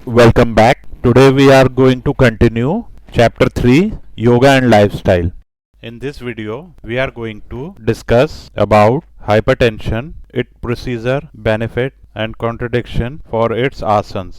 Welcome back. Today we are going to continue chapter 3 Yoga and Lifestyle. In this video we are going to discuss about hypertension, its procedure, benefit and contradiction for its asanas.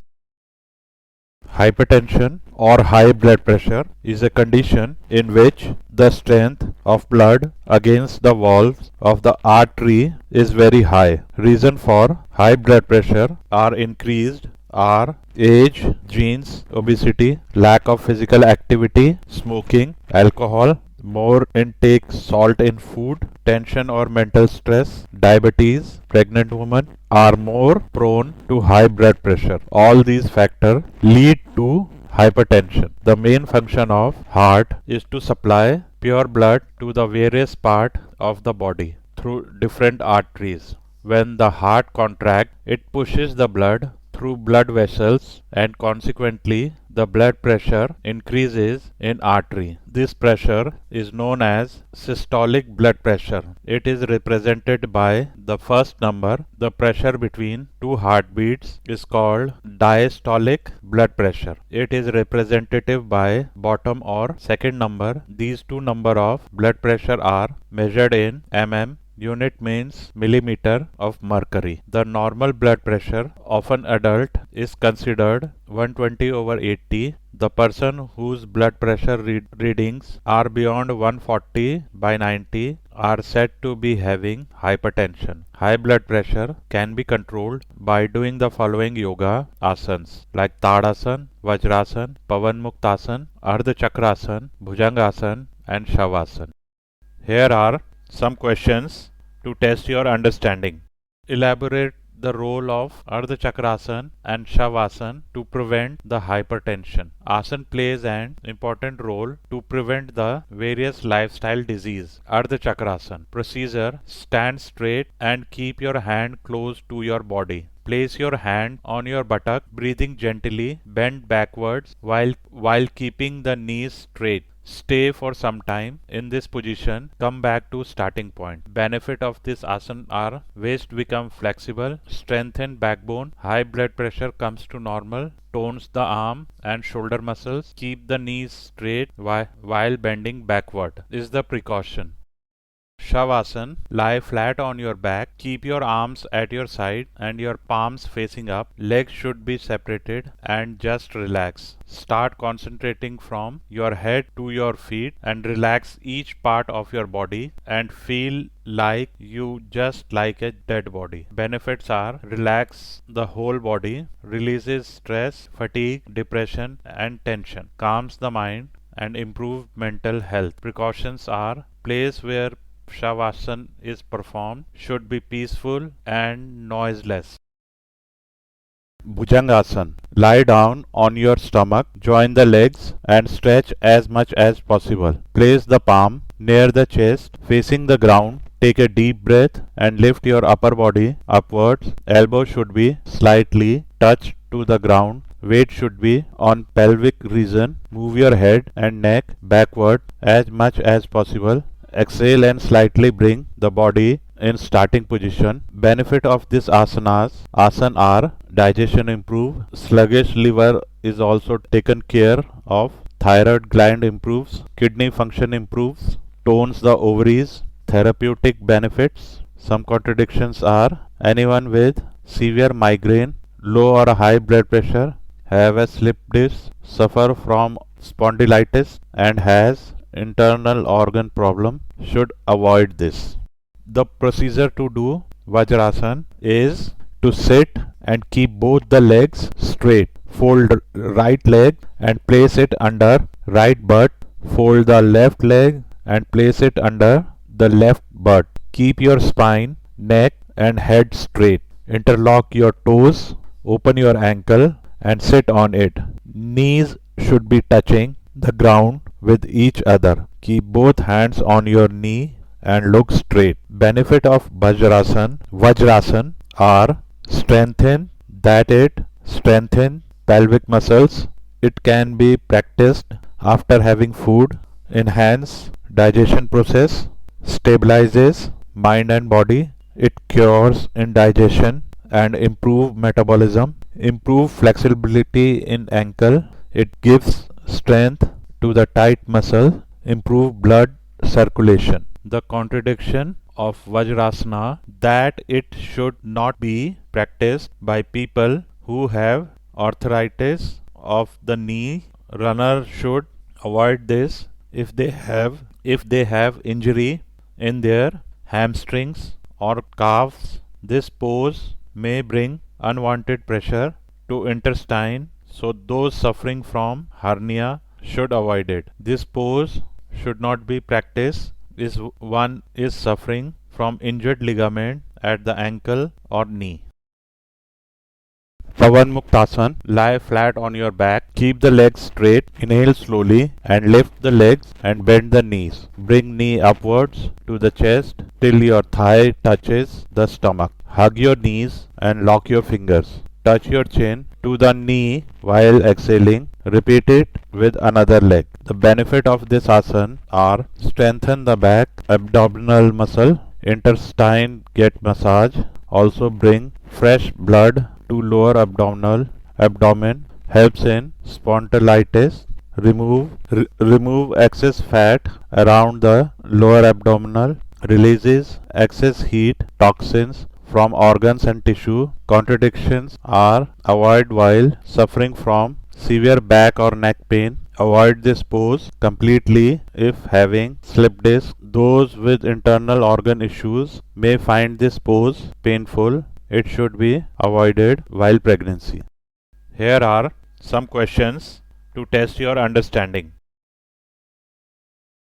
Hypertension or high blood pressure is a condition in which the strength of blood against the walls of the artery is very high. Reason for high blood pressure are increased are age, genes, obesity, lack of physical activity, smoking, alcohol, more intake salt in food, tension or mental stress, diabetes, pregnant women are more prone to high blood pressure. All these factors lead to hypertension. The main function of heart is to supply pure blood to the various parts of the body through different arteries. When the heart contracts, it pushes the blood through blood vessels and consequently the blood pressure increases in artery. This pressure is known as systolic blood pressure. It is represented by the first number. The pressure between two heartbeats is called diastolic blood pressure. It is representative by bottom or second number. These two number of blood pressure are measured in mm. Unit means millimeter of mercury. The normal blood pressure of an adult is considered 120/80. The person whose blood pressure readings are beyond 140/90 are said to be having hypertension. High blood pressure can be controlled by doing the following yoga asanas like Tadasana, Vajrasana, Pavan Muktasana, Ardha Chakrasana, Bhujangasana and Shavasana. Here are some questions to test your understanding. Elaborate the role of Ardha Chakrasana and Shavasana to prevent the hypertension. Asana plays an important role to prevent the various lifestyle disease. Ardha Chakrasana procedure: stand straight and keep your hand close to your body. Place your hand on your buttock, breathing gently, bend backwards while keeping the knees straight. Stay for some time in this position. Come back to starting point. Benefit of this asana are: waist become flexible, strengthen backbone, high blood pressure comes to normal, tones the arm and shoulder muscles, keep the knees straight while bending backward. Is the precaution. Shavasana: lie flat on your back, keep your arms at your side and your palms facing up. Legs should be separated and just relax. Start concentrating from your head to your feet and relax each part of your body and feel like you just like a dead body. Benefits are: relax the whole body, releases stress, fatigue, depression and tension, calms the mind and improve mental health. Precautions are: place where Shavasana is performed should be peaceful and noiseless. Bhujangasana: lie down on your stomach, join the legs and stretch as much as possible. Place the palm near the chest, facing the ground. Take a deep breath and lift your upper body upwards. Elbows should be slightly touched to the ground. Weight should be on pelvic region. Move your head and neck backward as much as possible. Exhale and slightly bring the body in starting position. Benefit of this asana are: digestion improve, sluggish liver is also taken care of, thyroid gland improves, kidney function improves, tones the ovaries. Therapeutic benefits. Some contradictions are: anyone with severe migraine, low or high blood pressure, have a slip disc, suffer from spondylitis and has internal organ problem should avoid this. The procedure to do Vajrasana is to sit and keep both the legs straight. Fold right leg and place it under right butt. Fold the left leg and place it under the left butt. Keep your spine, neck and head straight. Interlock your toes, open your ankle and sit on it. Knees should be touching the ground with each other. Keep both hands on your knee and look straight. Benefit of Vajrasana are: strengthen pelvic muscles. It can be practiced after having food. Enhance digestion process. Stabilizes mind and body. It cures indigestion and improve metabolism, improve flexibility in ankle. It gives strength to the tight muscle, improve blood circulation. The contradiction of Vajrasana that it should not be practiced by people who have arthritis of the knee. Runner should avoid this if they have injury in their hamstrings or calves. This pose may bring unwanted pressure to intestine, so those suffering from hernia should avoid it. This pose should not be practiced if one is suffering from injured ligament at the ankle or knee. Pavan Muktasan. Lie flat on your back. Keep the legs straight. Inhale slowly and lift the legs and bend the knees. Bring knee upwards to the chest till your thigh touches the stomach. Hug your knees and lock your fingers. Touch your chin to the knee while exhaling. Repeat it with another leg. The benefit of this asana are strengthen the back, abdominal muscle, intestine get massage, also bring fresh blood to lower abdomen, helps in spondylitis, remove excess fat around the lower abdominal, releases excess heat, toxins from organs and tissue. Contradictions are avoid while suffering from severe back or neck pain. Avoid this pose completely if having slip disc. Those with internal organ issues may find this pose painful. It should be avoided while pregnancy. Here are some questions to test your understanding.